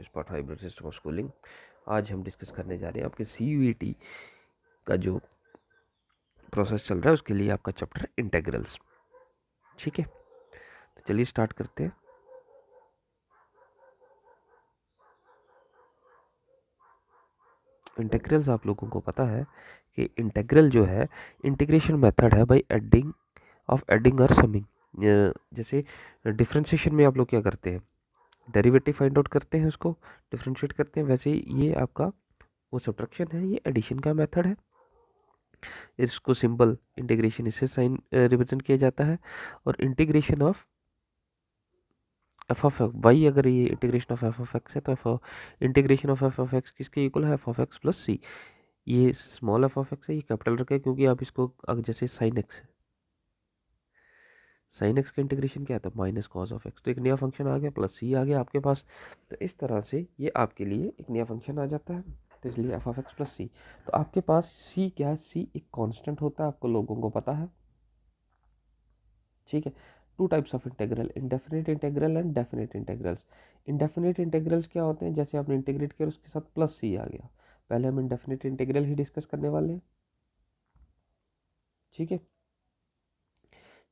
Spot hybrid system of schooling. आज हम discuss करने जा रहे हैं आपके CUET का जो प्रोसेस चल रहा है उसके लिए आपका चैप्टर इंटेग्रल्स। ठीक है, तो चलिए स्टार्ट करते हैं। इंटेग्रल्स आप लोगों को पता है कि इंटेग्रल जो है इंटीग्रेशन मेथड है बाय एडिंग और समिंग। जैसे डिफरेंशिएशन में आप लोग क्या करते हैं, डेरिवेटिव फाइंड आउट करते हैं, उसको डिफरेंशिएट करते हैं। वैसे ही ये आपका वो सब्ट्रैक्शन है, ये एडिशन का मेथड है। इसको सिंपल इंटीग्रेशन इससे साइन रिप्रेजेंट किया जाता है। और integration of f of y, अगर ये integration of f of x है तो integration of f of x किसके इक्वल है, f of x plus c. ये स्मॉल एफ ऑफ एक्स है, ये कैपिटल रखे क्योंकि आप इसको जैसे साइन एक्स है, साइन एक्स का इंटीग्रेशन क्या था, माइनस कॉस ऑफ एक्स। तो एक नया फंक्शन आ गया, प्लस सी आ गया आपके पास। तो इस तरह से ये आपके लिए एक नया फंक्शन आ जाता है, तो इसलिए F of x plus c. तो आपके पास सी क्या है, सी एक कांस्टेंट होता है, आपको लोगों को पता है। ठीक है, two types of integral, indefinite integral and definite integrals. Indefinite integrals क्या होते हैं, जैसे आपने इंटीग्रेट किया उसके साथ प्लस सी आ गया। पहले हम इंडेफिनिट इंटेग्रल ही डिस्कस करने वाले हैं। ठीक है,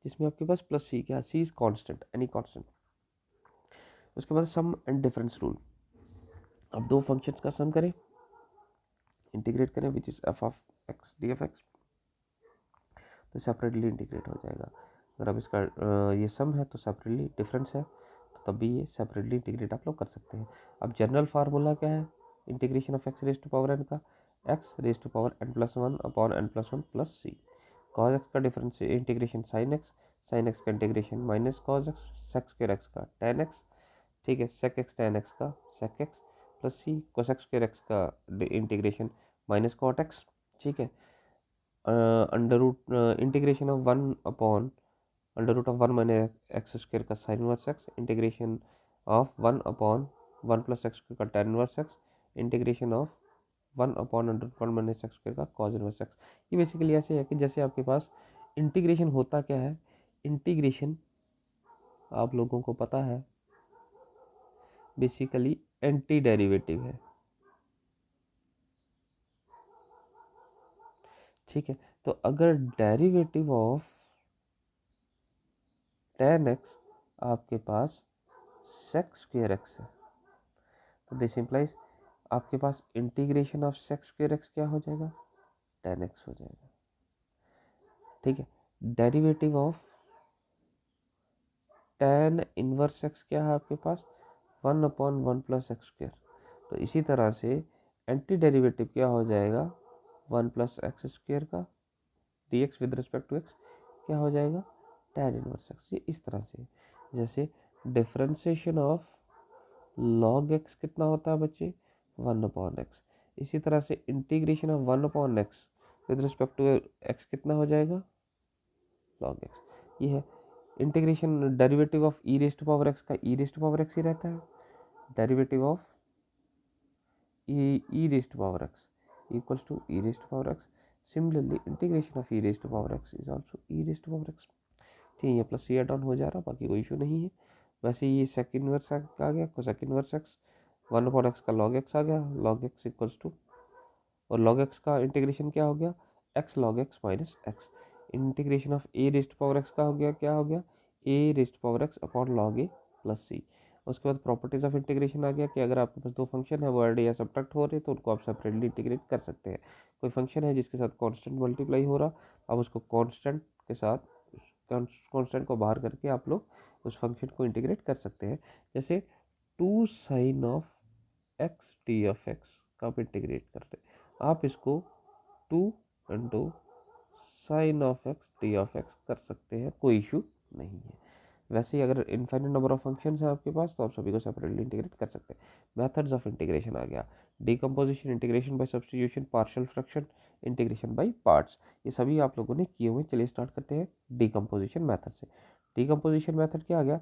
जिसमें आपके पास प्लस सी क्या, सी इज कांस्टेंट, एनी कांस्टेंट। उसके बाद सम एंड डिफरेंस रूल। अब दो फंक्शंस का सम करें, इंटीग्रेट करें, which is F of x D F x, तो सेपरेटली इंटीग्रेट हो जाएगा। अगर अब इसका ये सम है तो सेपरेटली, डिफरेंस है तो तब भी ये सेपरेटली इंटीग्रेट आप लोग कर सकते हैं। अब जनरल फार्मूला क्या है integration of x raise to power n का, x raise to power n plus one upon n plus one plus C. Cos x का डिफरेंस इंटीग्रेशन साइन एक्स का integration minus cos x, sec square x का tan x. ठीक है, sec x tan x का sec x plus C, cosec square x का integration minus cot x. ठीक है, under root integration of one upon under root of one minus x square का sine inverse x, integration of one upon one plus x square का tan inverse x, integration of one upon under root one minus x square का cos inverse x. ये basically ऐसे है कि जैसे आपके पास इंटीग्रेशन होता क्या है, इंटीग्रेशन आप लोगों को पता है बेसिकली एंटी डेरिवेटिव है। ठीक है, तो अगर डेरिवेटिव ऑफ टेन एक्स आपके पास सेक्स स्क्वायर एक्स है, तो दिस इम्प्लाइज आपके पास integration of sec square x क्या हो जाएगा, टेन एक्स हो जाएगा। ठीक है, derivative of tan inverse x क्या है आपके पास, one upon one plus x square. तो इसी तरह से एंटी डेरिवेटिव क्या हो जाएगा, वन प्लस एक्स स्क्वायर का d x with respect to x क्या हो जाएगा, टेन इनवर्स एक्स। ये इस तरह से, जैसे डिफरेंशिएशन ऑफ लॉग एक्स कितना होता है बच्चे, वन अपॉन एक्स। इसी तरह से integration of one upon x with respect to x कितना हो जाएगा, लॉग एक्स। ये है integration, derivative of e raise to power x का e raise to power x ही रहता है, derivative of e raise to power x equals to e raise to power x. Similarly integration of e raise to power x is also e raise to power x. ठीक है, ये plus C add on हो जा रहा, बाकी कोई issue नहीं है। वैसे ये सेकंड इनवर्स आ गया, cosec inverse x, one upon x का लॉग एक्स आ गया, लॉग एक्स इक्वल्स टू, और लॉग एक्स का इंटीग्रेशन क्या हो गया, x log x minus x. Integration of a raised power x का हो गया, क्या हो गया, a raised power x upon log a plus C. उसके बाद प्रॉपर्टीज ऑफ इंटीग्रेशन आ गया कि अगर आपके पास दो फंक्शन है वो ऐड या सब्ट्रैक्ट हो रहे तो उनको आप सेपरेटली इंटीग्रेट कर सकते हैं। कोई फंक्शन है जिसके साथ कांस्टेंट मल्टीप्लाई हो रहा, आप उसको कांस्टेंट के साथ कांस्टेंट को बाहर करके आप लोग उस फंक्शन को इंटीग्रेट कर सकते हैं। जैसे two sine of x t of x का आप इंटीग्रेट कर रहे हैं, आप इसको two into sine of x t of x कर सकते हैं, कोई इशू नहीं है। वैसे ही अगर इनफाइनाइट नंबर ऑफ फंक्शंस हैं आपके पास तो आप सभी को सेपरेटली इंटीग्रेट कर सकते हैं। मेथड्स ऑफ इंटीग्रेशन आ गया, decomposition, integration by substitution, partial fraction, integration by parts. ये सभी आप लोगों ने किए हुए। चलिए स्टार्ट करते हैं डिकम्पोजिशन मेथड से। डिकम्पोजिशन मेथड क्या आ गया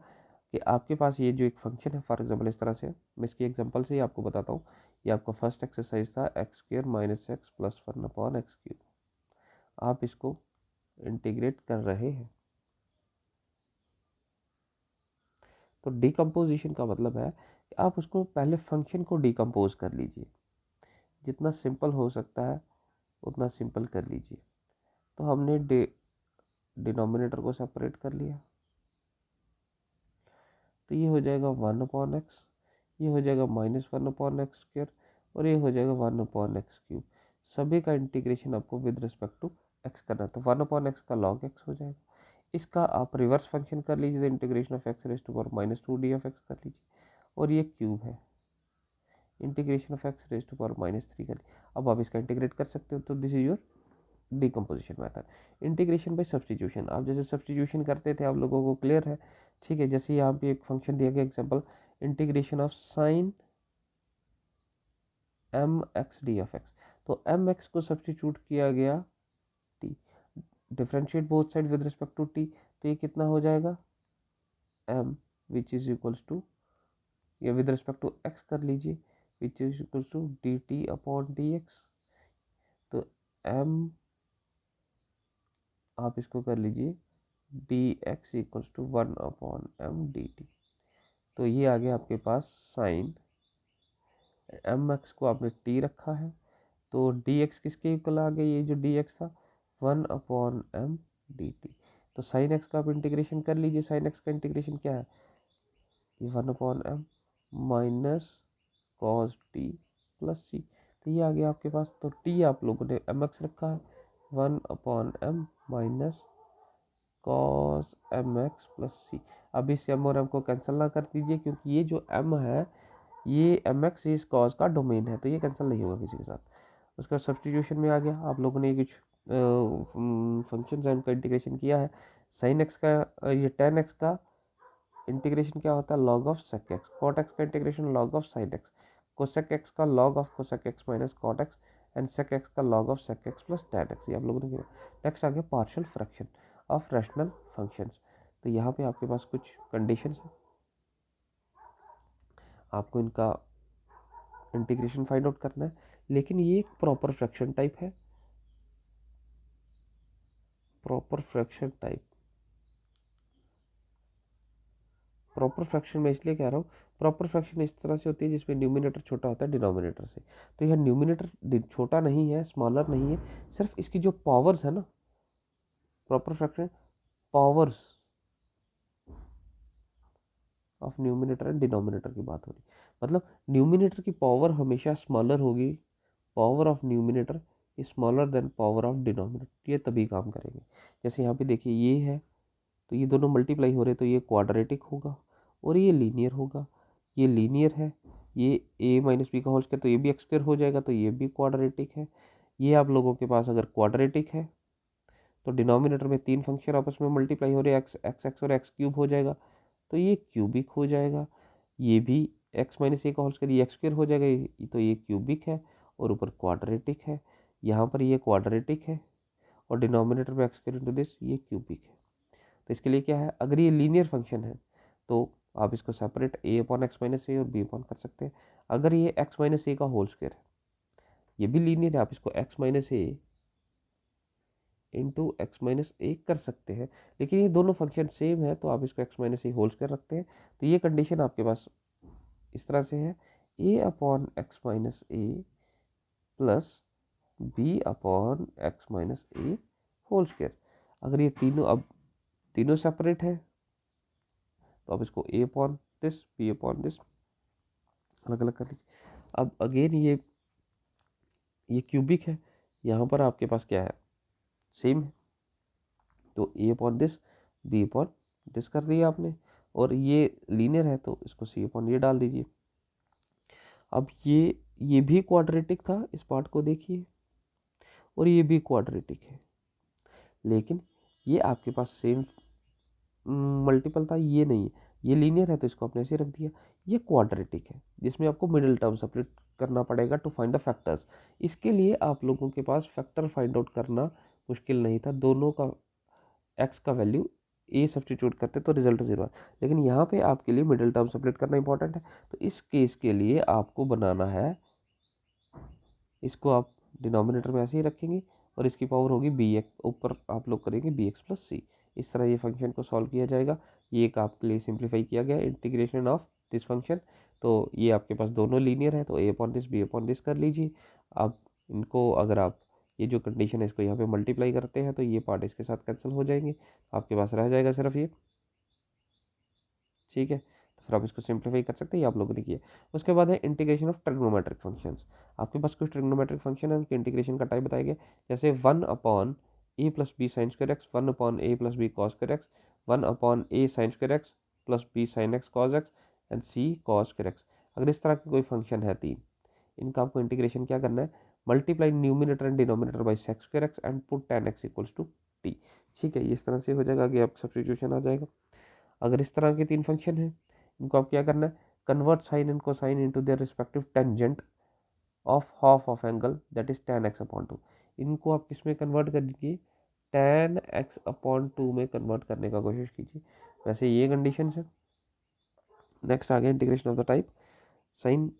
कि आपके पास ये जो एक फंक्शन है, फॉर एग्जाम्पल इस तरह से, मैं इसकी एग्जाम्पल से ही आपको बताता हूँ। ये आपका फर्स्ट एक्सरसाइज था, x square minus x plus one upon x cube. आप इसको इंटीग्रेट कर रहे हैं, तो डिकम्पोजिशन का मतलब है आप उसको पहले फंक्शन को डिकम्पोज कर लीजिए, जितना सिंपल हो सकता है उतना सिंपल कर लीजिए। तो हमने डिनोमिनेटर को सेपरेट कर लिया, तो ये हो जाएगा 1/x, ये हो जाएगा -1/x², और ये हो जाएगा 1/x³। सभी का इंटीग्रेशन आपको विद रिस्पेक्ट टू x करना है, तो 1/x का log x हो जाएगा। इसका आप रिवर्स फंक्शन कर लीजिए, तो integration of x raise to power -2d(x) कर लीजिए, और ये क्यूब है, integration of x raise to power -3 कर लीजिए। अब आप इसका इंटीग्रेट कर सकते हो, तो this is your decomposition method. Integration by substitution, आप जैसे सब्सटीट्यूशन करते थे, आप लोगों को क्लियर है, ठीक है। जैसे यहाँ पे एक फंक्शन दिया गया example, integration of sine mx d(x), तो mx को सब्सटीट्यूट किया गया t, differentiate both side with respect to t, तो ये कितना हो जाएगा m which is equals to, या विद रिस्पेक्ट टू x कर लीजिए, विच इज इक्वल्स टू dt/dx। तो m आप इसको कर लीजिए dx equals to 1/m dt। तो ये आ गया आपके पास साइन mx को आपने t रखा है, तो dx किसके इक्वल आ गया, ये जो dx था 1/m dt। तो साइन x का आप इंटीग्रेशन कर लीजिए, साइन x का इंटीग्रेशन क्या है, ये 1/m minus cos t plus c, तो ये आ गया आपके पास। तो t आप लोगों ने mx रखा है 1/m minus cos mx plus c। अब इस m और m को कैंसिल ना कर दीजिए, क्योंकि ये जो m है ये mx इस कॉस का डोमेन है, तो ये कैंसिल नहीं होगा किसी के साथ। उसका सब्सटीट्यूशन में आ गया, आप लोगों ने कुछ फंक्शन का इंटीग्रेशन किया है। साइन एक्स का ये टेन एक्स का इंटीग्रेशन क्या होता है, log of sec x. Cot x का integration log of sine x. Cosec x का log of cosec x minus cot x, and sec x का log of sec x plus tan x, ये आप लोगों ने किया। नेक्स्ट आ गया partial fraction of rational functions. तो यहाँ पे आपके पास कुछ कंडीशंस है, आपको इनका इंटीग्रेशन फाइंड आउट करना है, लेकिन ये एक प्रॉपर फ्रैक्शन टाइप है, proper fraction type. Proper fraction में इसलिए कह रहा हूँ, प्रॉपर फ्रैक्शन इस तरह से होती है जिसमें न्यूमिनेटर छोटा होता है डिनोमिनेटर से। तो यह न्यूमिनेटर छोटा नहीं है, स्मॉलर नहीं है, सिर्फ इसकी जो पावर्स है ना, proper fraction powers of numerator and denominator की बात हो रही, मतलब न्यूमिनेटर की पावर हमेशा स्मॉलर होगी, power of numerator is smaller than power of denominator, ये तभी काम करेंगे। जैसे यहाँ पे देखिए ये है, तो ये दोनों मल्टीप्लाई हो रहे, तो ये क्वाड्रेटिक होगा और ये लीनियर होगा। ये लीनियर है, ये a माइनस बी का होल स्क्वायर, तो ये भी एक्स स्क्वायर हो जाएगा, तो ये भी क्वाड्रेटिक है। ये आप लोगों के पास अगर क्वाड्रेटिक है तो डिनोमिनेटर में तीन फंक्शन आपस में मल्टीप्लाई हो रहे हैं, एक्स एक्स एक्स और एक्स क्यूब हो जाएगा, तो ये क्यूबिक हो जाएगा। ये भी एक्स माइनस ए का होल स्क्वायर, ये एक्स स्क्वायर हो जाएगा, तो ये क्यूबिक है और ऊपर क्वाड्रेटिक है। यहाँ पर ये क्वाड्रेटिक है और डिनोमिनेटर में एक्स स्क्वायर इंटू दिस, ये क्यूबिक है। तो इसके लिए क्या है, अगर ये लीनियर फंक्शन है तो आप इसको सेपरेट a/x-a और b कर सकते हैं। अगर ये x-a का होल स्क्वायर है, ये भी लीनियर है, आप इसको x-a इंटू x-a कर सकते हैं, लेकिन ये दोनों फंक्शन सेम है, तो आप इसको x-a होल स्क्वायर रखते हैं। तो ये कंडीशन आपके पास इस तरह से है, a/x-a plus b/x-a whole square. अगर ये तीनों अब तीनों सेपरेट है तो आप इसको a/this b/this अलग अलग कर लीजिए। अब अगेन ये क्यूबिक है, यहाँ पर आपके पास क्या है, सेम है, तो a/this b/this कर दिया आपने, और ये लीनियर है तो इसको c/ये डाल दीजिए। अब ये भी क्वाड्रेटिक था, इस पार्ट को देखिए, और ये भी क्वाड्रेटिक है, लेकिन ये आपके पास सेम मल्टीपल था, ये नहीं है, ये लीनियर है तो इसको आपने ऐसे रख दिया। ये क्वाड्रेटिक है जिसमें आपको मिडिल टर्म सेपरेट करना पड़ेगा टू फाइंड द फैक्टर्स। इसके लिए आप लोगों के पास फैक्टर फाइंड आउट करना मुश्किल नहीं था, दोनों का एक्स का वैल्यू ए सब्सटीट्यूट करते तो रिजल्ट 0 है, लेकिन यहाँ पे आपके लिए मिडिल टर्म सेपरेट करना इंपॉर्टेंट है। तो इस केस के लिए आपको बनाना है, इसको आप डिनोमिनेटर में ऐसे ही रखेंगे और इसकी पावर होगी बी एक्स, ऊपर आप लोग करेंगे बी एक्स प्लस सी। इस तरह ये फंक्शन को सॉल्व किया जाएगा। ये एक आपके लिए सिंप्लीफाई किया गया इंटीग्रेशन ऑफ दिस फंक्शन। तो ये आपके पास दोनों लीनियर है, तो a upon this b upon this कर लीजिए। अब इनको अगर आप ये जो कंडीशन है इसको यहाँ पे मल्टीप्लाई करते हैं तो ये पार्ट इसके साथ कैंसिल हो जाएंगे, आपके पास रह जाएगा सिर्फ ये। ठीक है, तो फिर आप इसको सिंप्लीफाई कर सकते हैं, ये आप लोगों ने किया। उसके बाद है इंटीग्रेशन ऑफ ट्रिग्नोमेट्रिक फंक्शंस। आपके पास कुछ ट्रिग्नोमेट्रिक फंक्शन है, उनके इंटीग्रेशन का टाइप बताया गया, जैसे 1 upon a plus b sine square x, 1 upon a plus b cos square x, 1 upon a sine square x plus b sine x cos x and c cos square x. अगर इस तरह के कोई function है तीन, इनका आपको integration क्या करना है, multiply numerator and denominator by sec square x and put tan x equals to t. ठीक है, ये इस तरह से हो जाएगा, आगे आप सब्स्टिट्यूशन आ जाएगा। अगर इस तरह के तीन फंक्शन है, इनको आप क्या करना है, convert sine and cosine into their respective tangent of half of angle that is tan x upon 2। इनको आप किस में कन्वर्ट कर दीजिए, tan x अपॉन 2 में कन्वर्ट करने का कोशिश कीजिए। वैसे ये कंडीशन है। नेक्स्ट आ गया integration of the type sine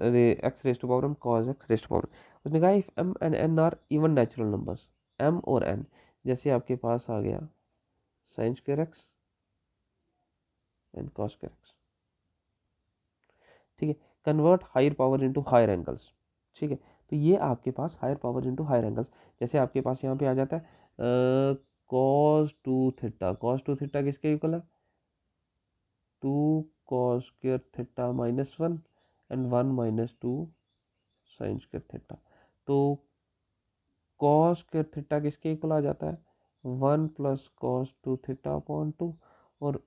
x raise to power m cos x raise to power. उसने कहा if m and n are even natural numbers, m और n, जैसे आपके पास आ गया sine square x and cos square x. ठीक है, convert higher power into higher angles. ठीक है, तो ये आपके पास higher power into higher angles, जैसे आपके पास यहाँ पे आ जाता है cos 2 थीटा। cos 2 थीटा किसके इक्वल है, 2 cos square theta minus 1 and 1 minus 2 sine square theta. तो cos स्क्वायर थीटा किसके इक्वल आ जाता है, 1 प्लस cos 2 थीटा अपॉन 2, और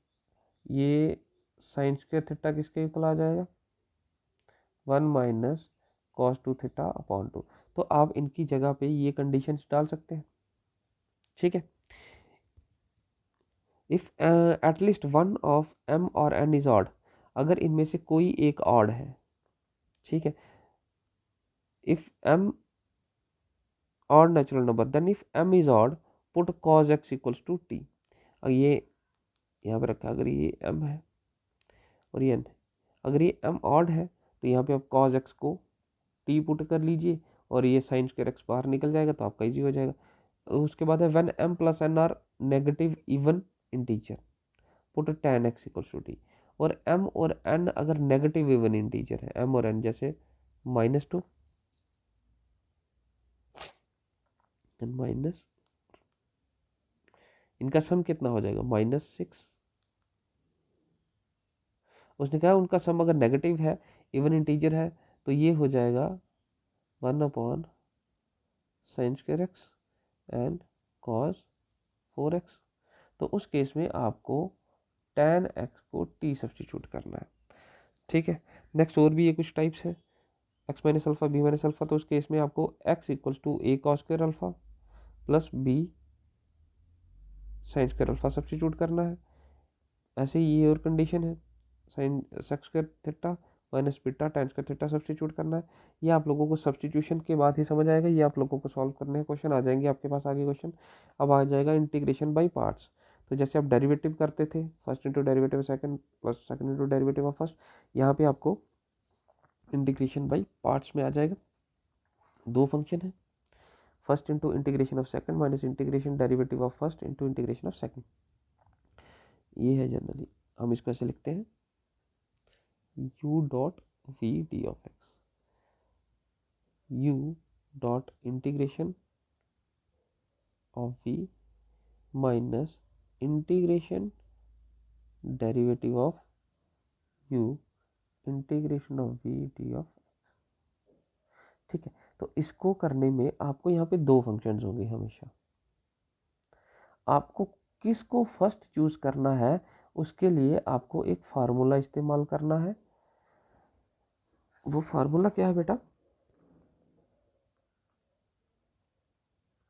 ये साइन स्क्वायर थीटा किसके इक्वल आ जाएगा, 1 माइनस cos 2 थीटा अपॉन 2। तो आप इनकी जगह पे ये कंडीशंस डाल सकते हैं। ठीक है, if at least one of m और n इज ऑड, अगर इनमें से कोई एक ऑड है। ठीक है, if m odd natural number then if m is odd put cos x equals to t। अब ये यहाँ पे रखा, अगर ये m है और ये n है, अगर ये m ऑड है तो यहाँ पे आप cos x को t पुट कर लीजिए और ये साइन स्क्वायर x बाहर निकल जाएगा, तो आपका इजी हो जाएगा। उसके बाद है when m plus n are negative even integer put tan x equals to t। और m और n अगर नेगेटिव इवन इंटीजर है, m और n जैसे -2 माइनस, इनका सम कितना हो जाएगा, -6। उसने कहा उनका सम अगर नेगेटिव है, इवन इंटीजर है, तो ये हो जाएगा 1 upon sine square x and cos 4x। तो उस केस में आपको tan x को t सब्स्टिट्यूट करना है। ठीक है, नेक्स्ट और भी ये कुछ टाइप्स है, x minus alpha b minus alpha. तो उस केस में आपको x equals to a cos square alpha plus b sine square alpha substitute करना है। ऐसे ही ये और कंडीशन है, sine sec square theta minus beta tan square theta substitute करना है। ये आप लोगों को सब्स्टिट्यूशन के बाद ही समझ आएगा, ये आप लोगों को सॉल्व करने हैं, क्वेश्चन आ जाएंगे आपके पास आगे क्वेश्चन। अब आ जाएगा इंटीग्रेशन बाय पार्ट्स। तो जैसे आप डेरिवेटिव करते थे, first into derivative second plus second into derivative of first, यहाँ पे आपको इंटीग्रेशन बाय पार्ट्स में आ जाएगा। दो फंक्शन है, first into integration of second minus integration derivative of first into integration of second. ये है जनरली, हम इसको ऐसे लिखते हैं u dot v d of x, u dot integration of v minus integration derivative of u integration of v d of. ठीक है, तो इसको करने में आपको यहाँ पे दो फंक्शंस होंगे हमेशा। आपको किसको फर्स्ट चूज करना है, उसके लिए आपको एक फार्मूला इस्तेमाल करना है। वो फार्मूला क्या है बेटा,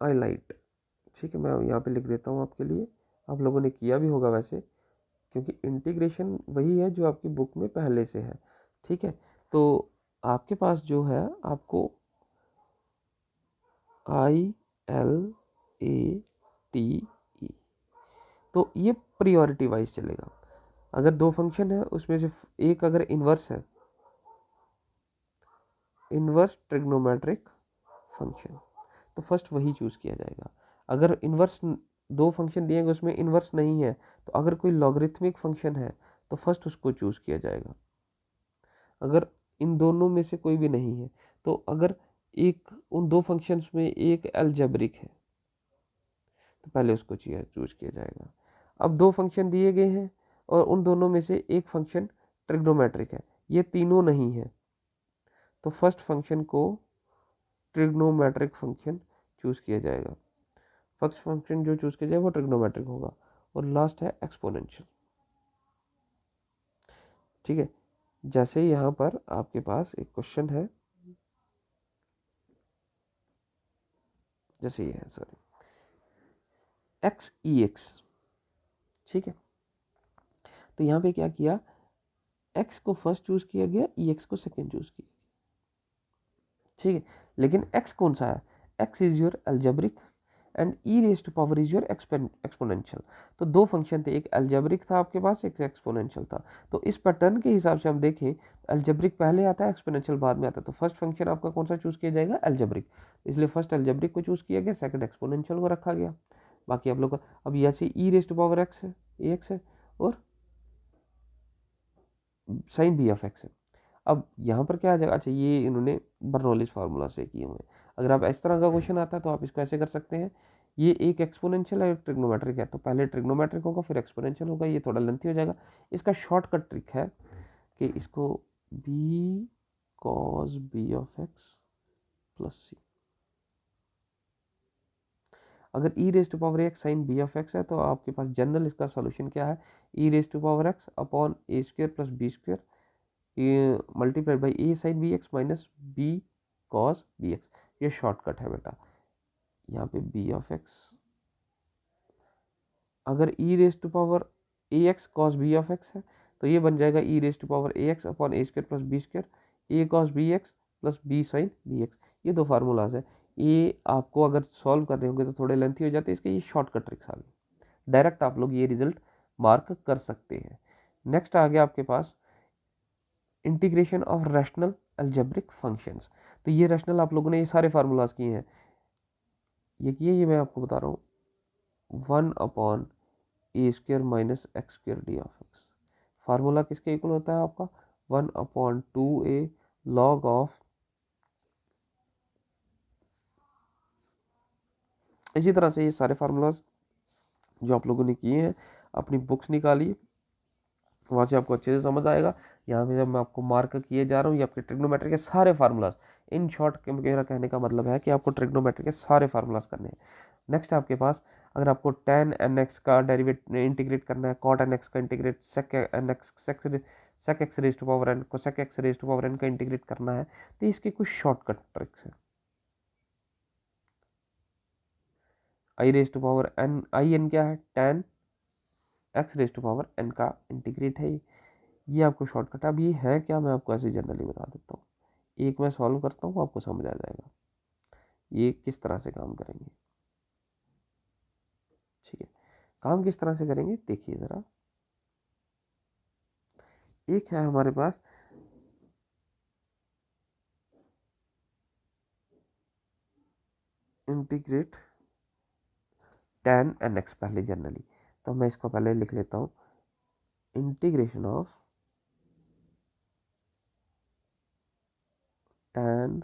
हाईलाइट। ठीक है, मैं यहाँ पे लिख देता हूँ आपके लिए, आप लोगों ने किया भी होगा वैसे, क्योंकि इंटीग्रेशन वही है जो आपकी बुक में पहले से है। ठीक है, तो आपके पास जो है आपको ILATE, तो ये प्रियोरिटी वाइज चलेगा। अगर दो फंक्शन है उसमें से एक अगर इन्वर्स है, इन्वर्स ट्रिग्नोमेट्रिक फंक्शन, तो फर्स्ट वही चूज किया जाएगा। अगर इन्वर्स दो फंक्शन दिए गए उसमें इन्वर्स नहीं है, तो अगर कोई लॉगरिथमिक फंक्शन है तो फर्स्ट उसको चूज किया जाएगा। अगर इन दोनों में से कोई भी नहीं है, तो अगर एक उन दो फंक्शंस में एक अलजेब्रिक है तो पहले उसको चूज किया जाएगा। अब दो फंक्शन दिए गए हैं और उन दोनों में से एक फंक्शन ट्रिग्नोमेट्रिक है, ये तीनों नहीं है, तो फर्स्ट फंक्शन को ट्रिग्नोमेट्रिक फंक्शन चूज किया जाएगा। फर्स्ट फंक्शन जो चूज किया जाए वो ट्रिग्नोमेट्रिक होगा। और लास्ट है एक्सपोनेंशियल। ठीक है, जैसे यहाँ पर आपके पास एक क्वेश्चन है, जैसे ये है सर एक्स ई एक्स। ठीक है, तो यहाँ पे क्या किया, एक्स को फर्स्ट चूज किया गया, ई एक्स को सेकेंड चूज किया। ठीक है, लेकिन एक्स कौन सा है, x is your algebraic and e raise to power is your exponential. तो दो फंक्शन थे, एक अलजेब्रिक था आपके पास, एक एक्सपोनेंशियल था। तो इस पैटर्न के हिसाब से हम देखें, अलजेब्रिक पहले आता है, एक्सपोनेंशियल बाद में आता है। तो फर्स्ट फंक्शन आपका कौन सा चूज किया जाएगा, अलजेब्रिक, इसलिए फर्स्ट अलजेब्रिक को चूज किया गया, सेकंड एक्सपोनेंशियल को रखा गया। बाकी आप लोग अब यहाँ से ई रेज टू पावर एक्स है, ए एक्स है, और साइन बी ऑफ एक्स है। अब यहाँ पर क्या आ जाएगा, अच्छा ये इन्होंने बर्नौलीज फार्मूला से किए हुए हैं। अगर आप इस तरह का क्वेश्चन आता है तो आप इसको ऐसे कर सकते हैं, ये एक एक्सपोनेंशियल है, एक ट्रिग्नोमेट्रिक है, तो पहले ट्रिग्नोमेट्रिक होगा फिर एक्सपोनेंशियल होगा, ये थोड़ा लेंथी हो जाएगा। इसका शॉर्टकट ट्रिक है कि इसको b cos b of x plus c, अगर e raise to power x sine b of x है तो आपके पास जनरल इसका सोल्यूशन क्या है, e raise to power x upon a square plus b square ये multiplied by a sine b x minus b cos b x. ये shortcut है बेटा। यहाँ पे बी ऑफ एक्स, अगर e raise to power a x cos b of x है तो ये बन जाएगा e raise to power a x upon a square plus b square a cos b x plus b sine b x. ये दो formulas है, ये आपको अगर सॉल्व करने होंगे तो थोड़े लेंथी हो जाते हैं, इसके ये शॉर्टकट ट्रिक्स आ गई, डायरेक्ट आप लोग ये रिजल्ट मार्क कर सकते हैं। नेक्स्ट आ गया आपके पास integration of rational algebraic functions. तो ये रैशनल आप लोगों ने ये सारे फार्मूलाज किए हैं, ये किए, ये मैं आपको बता रहा हूँ, 1 upon a square minus x square D of x. Formula किसके इक्वल होता है आपका, 1 अपॉन 2a लॉग ऑफ, इसी तरह से ये सारे फार्मूलाज जो आप लोगों ने किए हैं अपनी बुक्स निकालिए, वहाँ से आपको अच्छे से समझ आएगा। यहाँ पे जब मैं आपको मार्क किए जा रहा हूँ ये आपके ट्रिग्नोमेट्री के सारे फार्मूलाज, इन शॉर्ट मेरा कहने का मतलब है कि आपको ट्रिग्नोमेट्री के सारे फार्मूलाज करने हैं। नेक्स्ट आपके पास अगर आपको tan nx का डेरिवेट इंटीग्रेट करना है, cot nx का integrate sec nx sec x raise to power n को sec x raise to power n का इंटीग्रेट करना है, तो इसके कुछ शॉर्टकट ट्रिक्स हैं। i raise to power n, i n क्या है, tan x raise to power n का इंटीग्रेट है, ये आपको शॉर्टकट। अब ये है क्या, मैं आपको ऐसे जनरली बता देता हूँ, एक मैं सॉल्व करता हूँ आपको समझ आ जाएगा ये किस तरह से काम करेंगे। ठीक है, काम किस तरह से करेंगे देखिए ज़रा। एक है हमारे पास इंटीग्रेट tan nx, पहले जनरली तो मैं इसको पहले लिख लेता हूँ, integration of tan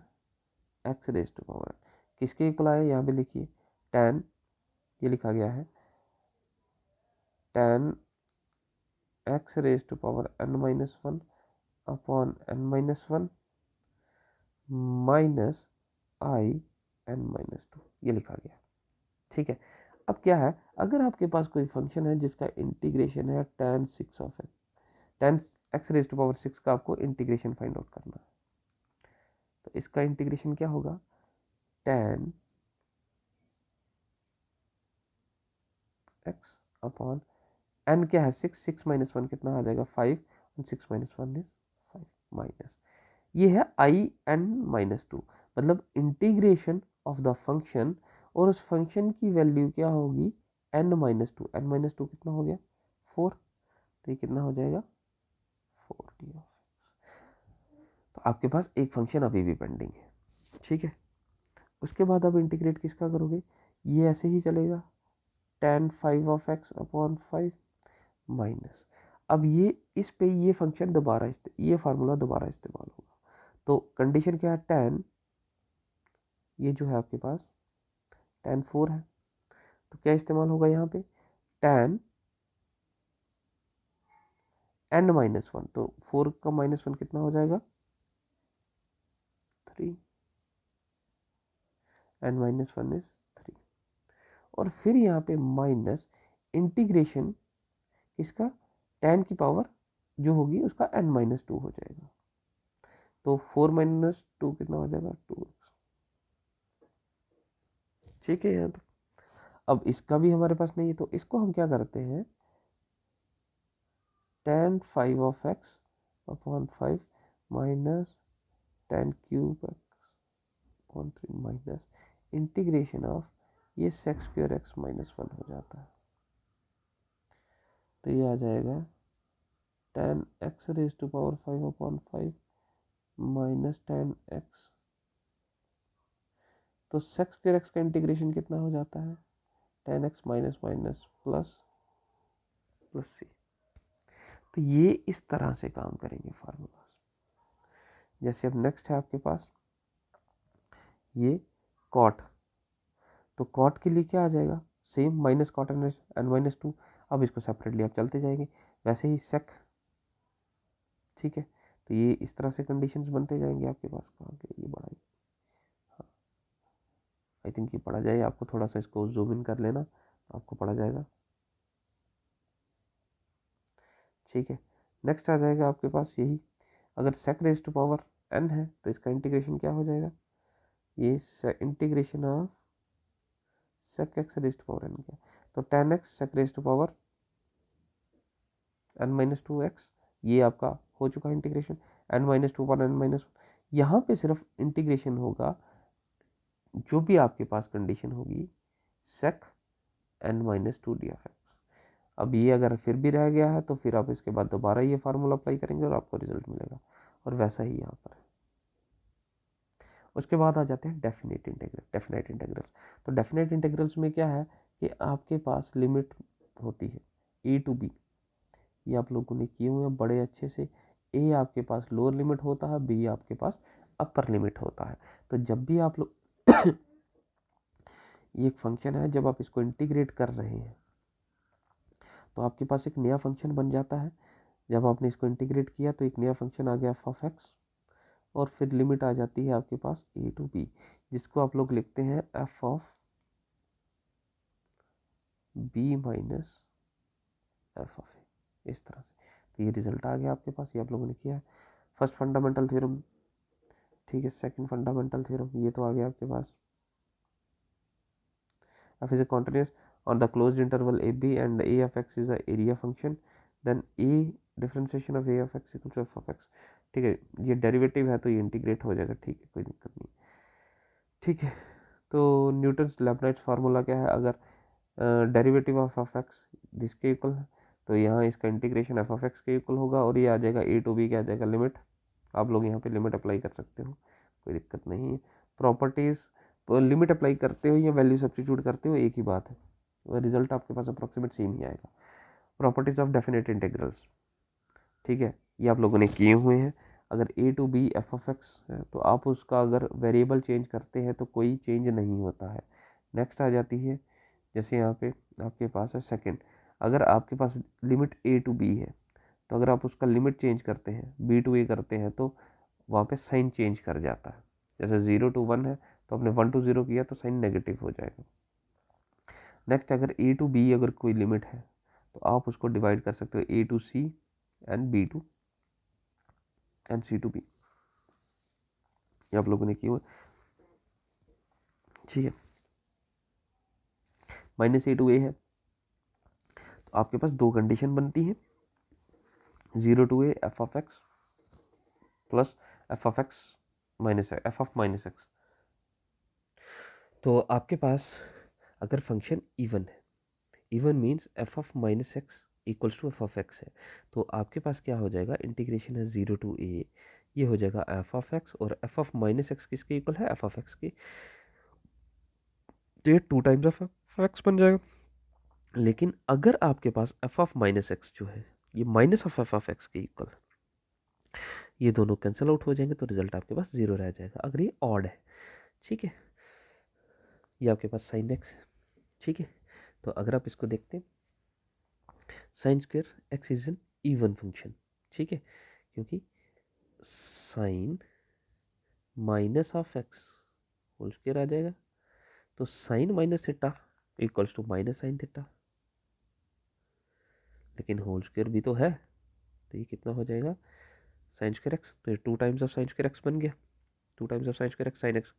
x raise to power, किसके इक्वल आया यहाँ पे लिखिए, tan, ये लिखा गया है tan x raise to power n minus one upon n minus one minus i n minus two, ये लिखा गया। ठीक है, अब क्या है, अगर आपके पास कोई फंक्शन है जिसका इंटीग्रेशन है tan 6 of x, tan x raise to power 6 का आपको इंटीग्रेशन फाइंड आउट करना है, तो इसका इंटीग्रेशन क्या होगा, tan x अपॉन n क्या है 6, 6 माइनस वन कितना आ जाएगा 5, 6 माइनस वन इज 5 माइनस, ये है आई एन माइनस टू, मतलब इंटीग्रेशन ऑफ द फंक्शन, और उस फंक्शन की वैल्यू क्या होगी n minus to, n minus to कितना हो गया 4, तो ये कितना हो जाएगा 4 डी। तो आपके पास एक फंक्शन अभी भी पेंडिंग है। ठीक है, उसके बाद आप इंटीग्रेट किसका करोगे, ये ऐसे ही चलेगा tan 5 of x upon 5 minus, अब ये इस पे ये फंक्शन दोबारा ये फार्मूला दोबारा इस्तेमाल होगा। तो कंडीशन क्या है, tan, ये जो है आपके पास tan 4 है, तो क्या इस्तेमाल होगा यहाँ पे, tan n-1, तो 4 का -1 कितना हो जाएगा, 3, n-1 इज 3, और फिर यहाँ पे माइनस इंटीग्रेशन इसका tan की पावर जो होगी उसका n-2 हो जाएगा, तो 4 - 2 कितना हो जाएगा, 2। ठीक है यहाँ तक। अब इसका भी हमारे पास नहीं है, तो इसको हम क्या करते हैं, tan 5 of x upon 5 minus tan cube x upon 3 minus integration of ये sec स्क्वायर x -1 हो जाता है, तो ये आ जाएगा tan x raise to power 5 upon 5 minus tan x, तो sec स्क्वायर x का इंटीग्रेशन कितना हो जाता है, tan x minus minus plus plus c. तो ये इस तरह से काम करेंगे फार्मूलाज। जैसे अब नेक्स्ट है आपके पास ये कॉट, तो कॉट के लिए क्या आ जाएगा, सेम माइनस कॉट n-2। अब इसको सेपरेटली आप चलते जाएंगे, वैसे ही सेक, ठीक है, तो ये इस तरह से कंडीशंस बनते जाएंगे आपके पास। कहाँ के ये बड़ा, हाँ आई थिंक ये पढ़ा जाए, आपको थोड़ा सा इसको जूम इन कर लेना, आपको पढ़ा जाएगा। ठीक है, नेक्स्ट आ जाएगा आपके पास यही, अगर sec raise to power n है तो इसका इंटीग्रेशन क्या हो जाएगा, ये integration of sec x raise to power n, क्या तो tan x sec raise to power n-2x, ये आपका हो चुका है इंटीग्रेशन, n-2 पर n-1। यहाँ पे सिर्फ इंटीग्रेशन होगा जो भी आपके पास कंडीशन होगी sec n-2 df। अब ये अगर फिर भी रह गया है तो फिर आप इसके बाद दोबारा ये फार्मूला अप्लाई करेंगे और आपको रिजल्ट मिलेगा, और वैसा ही यहाँ पर है। उसके बाद आ जाते हैं डेफिनेट इंटीग्रल्स। तो डेफिनेट इंटीग्रल्स में क्या है कि आपके पास लिमिट होती है a to b, ये आप लोगों ने किए हुए हैं बड़े अच्छे से। a आपके पास लोअर लिमिट होता है, b आपके पास अपर लिमिट होता है। तो जब भी आप लोग ये एक फंक्शन है, जब आप इसको इंटीग्रेट कर रहे हैं तो आपके पास एक नया फंक्शन बन जाता है। जब आपने इसको इंटीग्रेट किया तो एक नया फंक्शन आ गया f(x), और फिर लिमिट आ जाती है आपके पास a to b, जिसको आप लोग लिखते हैं f of b minus f of a, इस तरह से। तो ये रिजल्ट आ गया आपके पास, ये आप लोगों ने किया है फर्स्ट फंडामेंटल थ्योरम। ठीक है, सेकंड फंडामेंटल थ्योरम ये तो आ गया आपके पास, f is a continuous on the closed interval ab and a of x is the area function, then a differentiation of a of x equal to f of x। ठीक है, ये derivative है तो ये इंटीग्रेट हो जाएगा, ठीक है, कोई दिक्कत नहीं। ठीक है, तो न्यूटन्स लेबनाइट्स फार्मूला क्या है, अगर डेरिवेटिव ऑफ एक्स जिसके इक्वल है तो यहाँ इसका इंटीग्रेशन एफ ऑफ एक्स के इक्वल होगा, और ये आ जाएगा a to b क्या आ जाएगा, लिमिट। आप लोग यहाँ पे लिमिट अप्लाई कर सकते हो, कोई दिक्कत नहीं है। प्रॉपर्टीज़ लिमिट अप्लाई करते हो या वैल्यू सब्स्टिट्यूट करते हो एक ही बात है, रिजल्ट आपके पास अप्रॉक्सीमेट सेम ही आएगा। प्रॉपर्टीज़ ऑफ डेफिनेट इंटीग्रल्स, ठीक है, ये आप लोगों ने किए हुए हैं। अगर a to b f of x है तो आप उसका अगर वेरिएबल चेंज करते हैं तो कोई चेंज नहीं होता है। नेक्स्ट आ जाती है, जैसे यहाँ पे आपके पास है सेकंड, अगर आपके पास लिमिट a to b है तो अगर आप उसका लिमिट चेंज करते हैं b to a करते हैं तो वहाँ पे साइन चेंज कर जाता है। जैसे 0 to 1 है तो आपने 1 to 0 किया तो साइन नेगेटिव हो जाएगा। नेक्स्ट, अगर a to b अगर कोई लिमिट है तो आप उसको डिवाइड कर सकते हो a to c and b to and c to b, ये आप लोगों ने किया हुआ, ठीक है। माइनस a to a है तो आपके पास दो कंडीशन बनती है, 0 to a f of x plus f of x minus f of minus x। तो आपके पास अगर फंक्शन इवन है, even means f of minus x equals to f of x है, तो आपके पास क्या हो जाएगा, इंटीग्रेशन है 0 to a, ये हो जाएगा f of x, और f of माइनस एक्स किसके इक्वल है, f of x के, तो ये 2 times of f of x बन जाएगा। लेकिन अगर आपके पास f of माइनस एक्स जो है ये minus of f of x के इक्वल, ये दोनों कैंसिल आउट हो जाएंगे तो रिजल्ट आपके पास 0 रह जाएगा अगर ये ऑड है। ठीक है, ये आपके पास साइन एक्स है। ठीक है, तो अगर आप इसको देखते हैं sine square x is an even function. ठीक है, क्योंकि sine minus of x whole square आ जाएगा, तो sine minus theta equals to minus sine theta, लेकिन होल स्क्वायर भी तो है, तो ये कितना हो जाएगा साइन स्क्वायर एक्स, तो ये 2 times of sine square x बन गया। 2 times of sine square x sine x,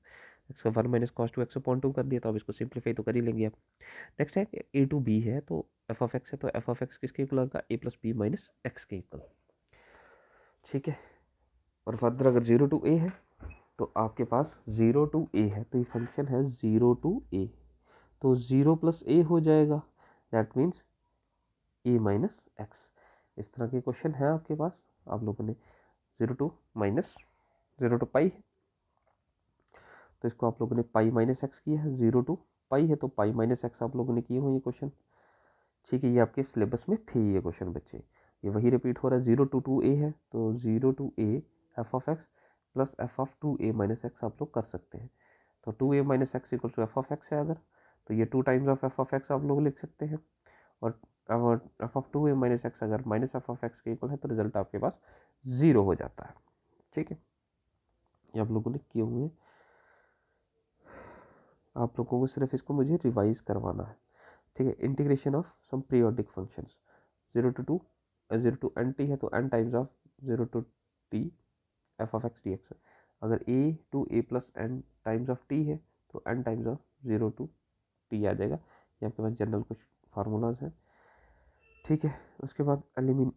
x का 1 माइनस कॉस 2 एक्स अपॉन 2 कर दिया, तो अब इसको सिंप्लीफाई तो कर ही लेंगे आप। नेक्स्ट है ए टू बी है, तो एफ ऑफ एक्स है, तो एफ ऑफ एक्स किसके इक्वल होगा, ए प्लस बी माइनस एक्स के इक्वल। ठीक है, और फर्दर अगर 0 टू ए है तो आपके पास 0 टू ए है, तो ये फंक्शन है 0 टू ए, तो 0 प्लस ए हो जाएगा, that means A minus x. इस तरह के क्वेश्चन है आपके पास, आप लोगों ने 0 टू माइनस 0 टू पाई है, तो इसको आप लोगों ने पाई माइनस एक्स किया है, 0 टू पाई है तो पाई माइनस एक्स आप लोगों ने किए हुए ये क्वेश्चन। ठीक है, ये आपके सिलेबस में थे ये क्वेश्चन बच्चे, ये वही रिपीट हो रहा है। 0 टू 2 ए है, तो 0 to a f of x plus f of 2 a minus x आप लोग कर सकते हैं, तो 2 a minus x equal to f of x है अगर, तो ये 2 times of f of x आप लोग लिख सकते हैं, और f of 2 a minus x अगर माइनस एफ ऑफ एक्स के इक्वल है तो रिजल्ट आपके पास 0 हो जाता है। ठीक है, ये आप लोगों ने किए हुए हैं, आप लोगों को सिर्फ इसको मुझे रिवाइज करवाना है। ठीक है, integration of some periodic functions 0 to 2 0 to n t है, तो n times of 0 to t f of x d x है। अगर a to a plus n times of t है तो n times of 0 to t आ जाएगा। ये आपके पास जनरल कुछ फार्मूलाज हैं। ठीक है, उसके बाद एलिमिन,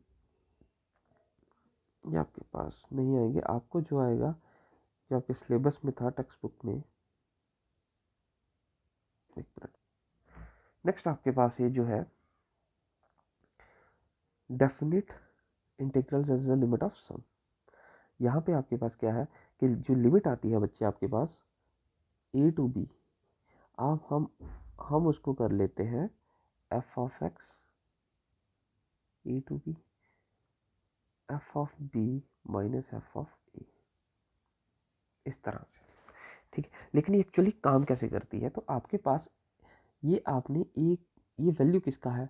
ये आपके पास नहीं आएंगे, आपको जो आएगा जो आपके सिलेबस में था टेक्स्ट बुक में, एक मिनट। नेक्स्ट आपके पास ये जो है definite integrals as the limit of sum, यहाँ पे आपके पास क्या है कि जो लिमिट आती है बच्चे आपके पास ए टू बी, आप हम उसको कर लेते हैं f of x a to b f of b minus f of a, इस तरह से। ठीक है, लेकिन ये एक्चुअली काम कैसे करती है, तो आपके पास ये आपने एक, ये वैल्यू किसका है,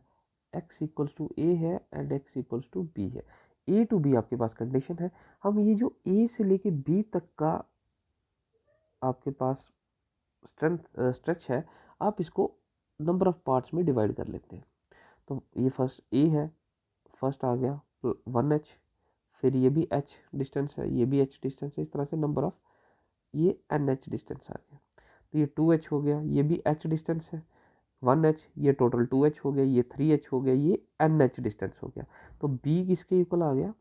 x इक्वल्स टू ए है and x equals to b है, ए टू बी आपके पास कंडीशन है। हम ये जो a से लेके b तक का आपके पास स्ट्रेच है, आप इसको नंबर ऑफ पार्ट्स में डिवाइड कर लेते हैं, तो ये फर्स्ट a है, फर्स्ट आ गया 1h, फिर ये भी h डिस्टेंस है, ये भी h डिस्टेंस है, इस तरह से नंबर ऑफ ये NH डिस्टेंस आ गया, तो ये 2h हो गया, ये भी h डिस्टेंस है 1h, ये टोटल 2h हो गया, ये 3h हो गया, ये NH डिस्टेंस हो गया, तो b किसके इक्वल आ गया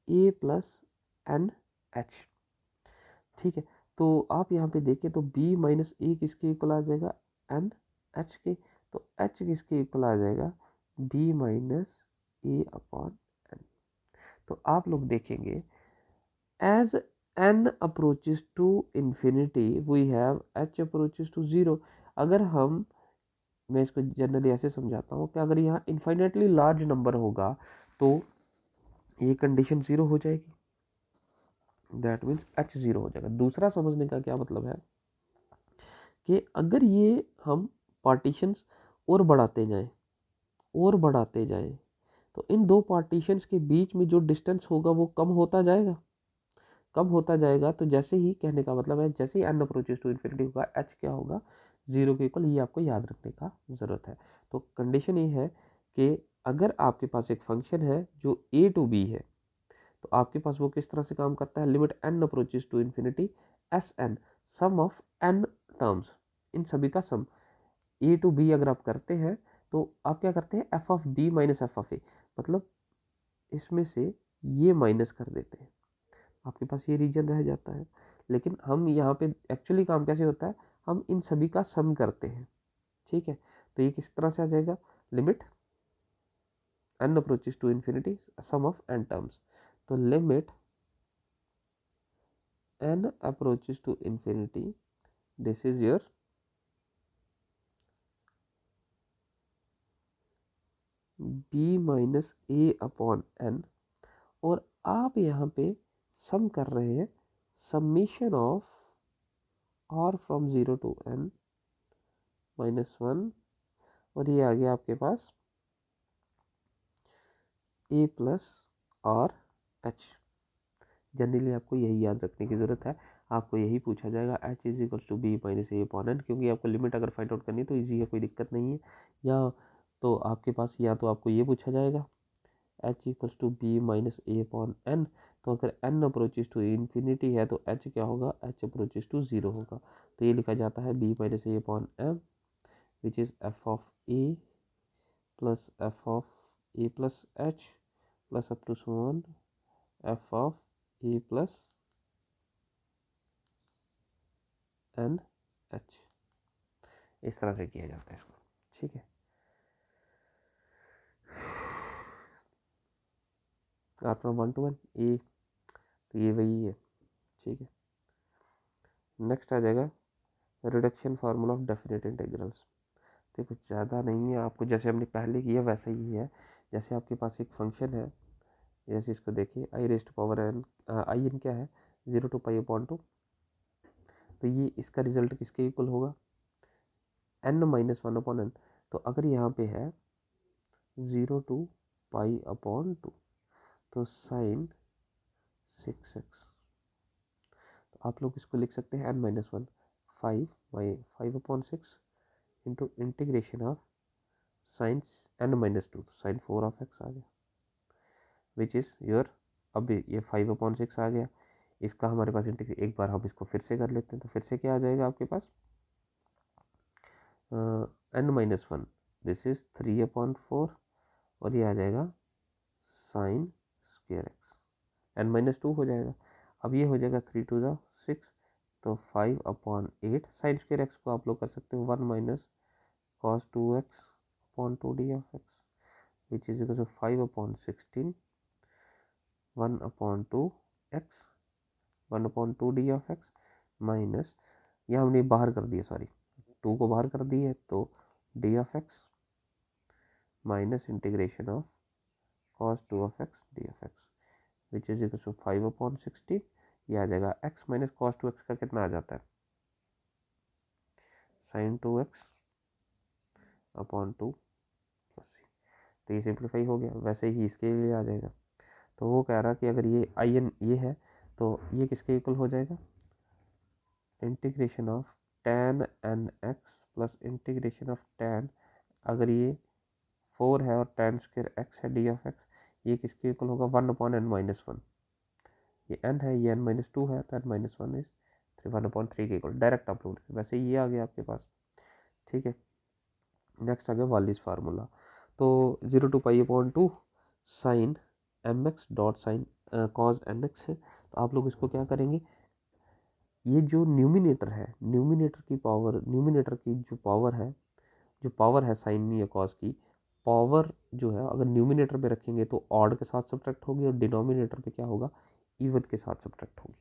a प्लस NH। ठीक है, तो आप यहाँ पे देखें तो b माइनस ए किसके इक्वल आ जाएगा NH के, तो h किसके इक्वल आ जाएगा b minus a upon n। तो आप लोग देखेंगे as n approaches to infinity we have h approaches to 0। अगर हम, मैं इसको जनरली ऐसे समझाता हूँ कि अगर यहाँ इन्फाइनेटली लार्ज नंबर होगा तो ये कंडीशन 0 हो जाएगी, दैट मीन्स h 0 हो जाएगा। दूसरा समझने का क्या मतलब है कि अगर ये हम पार्टीशंस और बढ़ाते जाएं तो इन दो पार्टीशंस के बीच में जो डिस्टेंस होगा वो कम होता जाएगा। तो जैसे ही, कहने का मतलब है जैसे ही n अप्रोचेस टू इन्फिनिटी होगा h क्या होगा 0 के इक्वल, ये आपको याद रखने का ज़रूरत है। तो कंडीशन ये है कि अगर आपके पास एक फंक्शन है जो a टू b है तो आपके पास वो किस तरह से काम करता है, limit n approaches to infinity s n, sum of n terms, इन सभी का सम a टू b अगर आप करते हैं तो आप क्या करते हैं f of b minus f of a, मतलब इसमें से ये माइनस कर देते हैं, आपके पास ये रीजन रह जाता है। लेकिन हम यहाँ पे एक्चुअली काम कैसे होता है, हम इन सभी का सम करते हैं। ठीक है, तो ये किस तरह से आ जाएगा, limit n approaches to infinity sum of n terms, तो limit n approaches to infinity, this is your b b minus a upon n, और आप यहाँ पे सम कर रहे हैं summation of r from 0 to n -1, और ये आ गया आपके पास a plus r h. Generally आपको यही याद रखने की ज़रूरत है, आपको यही पूछा जाएगा h is equal to b minus a upon n, क्योंकि आपको लिमिट अगर फाइंड आउट करनी है तो ईजी है, कोई दिक्कत नहीं है। या तो आपके पास या तो आपको ये पूछा जाएगा h equal to b minus a upon n, तो अगर एन अप्रोचेज टू इन्फिनिटी है तो एच क्या होगा, एच अप्रोचेज टू 0 होगा। तो ये लिखा जाता है b minus a upon m which is f of a plus f of a plus h plus up to so on f of a plus n h. इस तरह से किया जाता है, ठीक है। आर फ्रॉम 1 to 1 ए, तो ये वही है, ठीक है। नेक्स्ट आ जाएगा reduction formula of definite integrals. तो कुछ ज़्यादा नहीं है, आपको जैसे हमने पहले किया वैसा ही है। जैसे आपके पास एक फंक्शन है, जैसे इसको देखिए i raised power n, i n क्या है 0 to पाई अपॉन 2, तो ये इसका रिजल्ट किसके इक्वल होगा, एन माइनस 1 अपॉन एन। तो अगर यहाँ पे है 0 to पाई अपॉन 2, तो साइन 6x, तो आप लोग इसको लिख सकते हैं n-1 5 upon 6 into integration of sign n-2, तो साइन 4 ऑफ x आ गया विच इज़ योर, अब ये 5 अपॉन 6 आ गया, इसका हमारे पास इंटीग्रेट, एक बार हम इसको फिर से कर लेते हैं, तो फिर से क्या आ जाएगा आपके पास n-1, दिस इज 3 अपॉन 4, और ये आ जाएगा साइन स्क्वेयर एक्स, n-2 हो जाएगा। अब ये हो जाएगा 3 to the 6, तो 5 अपॉन 8, साइन स्क्वेयर एक्स को आप लोग कर सकते हो 1 minus cos 2x upon 2d of x which is equal to 5 upon 16 1 upon 2x 1 upon 2d of x minus, यह हमने बाहर कर दिया, सॉरी 2 को बाहर कर दिए, तो d of x minus integration of cos 2 of x d of x which is equal to 5 upon 16, यह आ जाएगा x माइनस कॉस 2x का कितना आ जाता है sign 2x upon 2 plus c, तो ये सिंप्लीफाई हो गया। वैसे ही इसके लिए आ जाएगा, तो वो कह रहा कि अगर ये आई एन ये है तो ये किसके इक्वल हो जाएगा, integration of tan n x plus integration of tan, अगर ये 4 है और tan स्क्वायर x है d ऑफ x, ये किसके इक्वल होगा 1 अपॉन n माइनस 1, ये n है, ये n-2 है, तो n-1 इज 1 अपॉन 3 के इक्वल, डायरेक्ट आप लोग वैसे ये आ गया आपके पास, ठीक है। नेक्स्ट आ गया वालिस फार्मूला, तो 0 to pi upon 2 sine m x dot sine cos n x है, तो आप लोग इसको क्या करेंगे, ये जो न्यूमिनेटर है, न्यूमिनेटर की पावर, न्यूमिनेटर की जो पावर है साइन या कॉज की पावर जो है, अगर न्यूमिनेटर पे रखेंगे तो ऑड के साथ सब्ट्रैक्ट होगी, और डिनोमिनेटर पे क्या होगा, इवन के साथ सब्ट्रैक्ट होगी,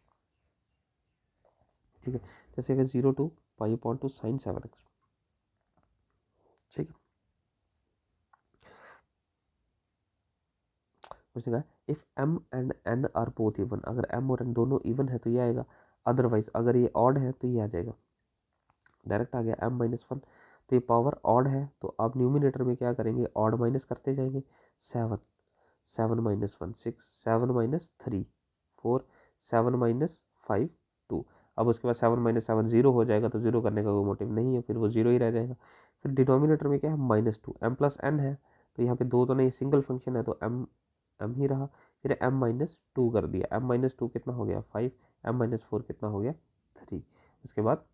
ठीक है। जैसे अगर 0 to pi upon 2 sign 7x, ठीक है। उसने कहा if m and n are both even, अगर m और n दोनों इवन है तो ये आएगा, अदरवाइज अगर ये ऑड है तो ये आ जाएगा, डायरेक्ट आ गया m-1, तो ये पावर ऑड है, तो आप न्यूमिनेटर में क्या करेंगे, ऑड माइनस करते जाएंगे, 7 7 माइनस 1 6 7 माइनस 3 4 7 माइनस 5 2, अब उसके बाद 7 माइनस 7 0 हो जाएगा, तो जीरो करने का कोई मोटिव नहीं है, फिर वो जीरो ही रह जाएगा। फिर डिनोमिनेटर में क्या है -2, m प्लस n है, तो यहाँ पे दो तो नहीं सिंगल फंक्शन है, तो m ही रहा, फिर m-2 कर दिया, m-2 कितना हो गया 5, m-4 कितना हो गया 3, उसके बाद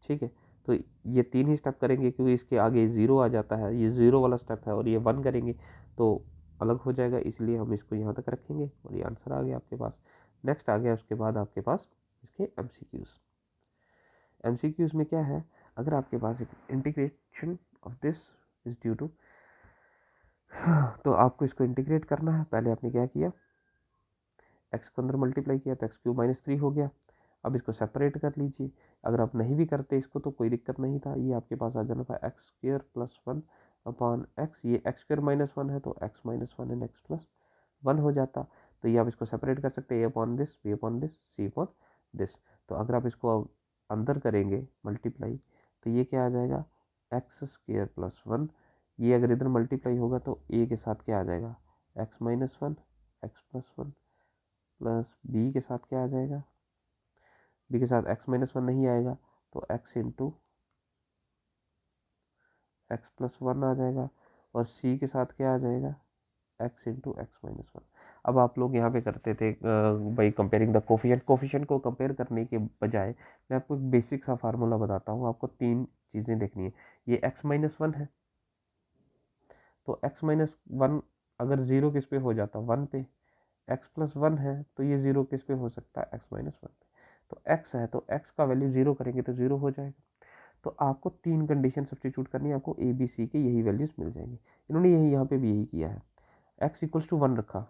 ठीक है। तो ये 3 ही स्टेप करेंगे, क्योंकि इसके आगे 0 आ जाता है, ये 0 वाला स्टेप है, और ये 1 करेंगे तो अलग हो जाएगा, इसलिए हम इसको यहाँ तक रखेंगे, और ये आंसर आ गया आपके पास। नेक्स्ट आ गया उसके बाद आपके पास इसके एमसीक्यूज में क्या है, अगर आपके पास एक integration of this is due to, तो आपको इसको इंटीग्रेट करना है, पहले आपने क्या किया, एक्स को अंदर मल्टीप्लाई किया तो x³ -3 हो गया, अब इसको सेपरेट कर लीजिए, अगर आप नहीं भी करते इसको तो कोई दिक्कत नहीं था, ये आपके पास आ जाना था x² + 1 अपॉन एक्स, ये एक्स स्क्वायर माइनस वन है तो x minus one and x plus one हो जाता। तो ये आप इसको सेपरेट कर सकते हैं, a upon this, b upon this, c upon this. तो अगर आप इसको अंदर करेंगे मल्टीप्लाई तो ये क्या आ जाएगा, एक्स स्क्वायर प्लस वन। ये अगर इधर मल्टीप्लाई होगा तो ए के साथ क्या आ जाएगा, x minus one, x plus one, plus b के साथ क्या आ जाएगा, बी के साथ एक्स माइनस वन नहीं आएगा तो x into x plus one आ जाएगा, और सी के साथ क्या आ जाएगा, x into x minus one. अब आप लोग यहाँ पे करते थे by comparing the coefficient, coefficient को कंपेयर करने के बजाय मैं आपको एक बेसिक सा फार्मूला बताता हूँ। आपको तीन चीज़ें देखनी है। ये एक्स माइनस वन है तो एक्स माइनस वन अगर ज़ीरो किस पे हो जाता, वन पे। एक्स प्लस वन है तो ये ज़ीरो किस पे हो सकता है, एक्स माइनस वन पे। तो एक्स है तो एक्स का वैल्यू ज़ीरो करेंगे तो ज़ीरो हो जाएगा। तो आपको तीन कंडीशन सब्स्टिट्यूट करनी है, आपको ए बी सी के यही वैल्यूज मिल जाएंगे। इन्होंने यही यहाँ पे भी यही किया है। एक्स इक्वल्स टू वन रखा,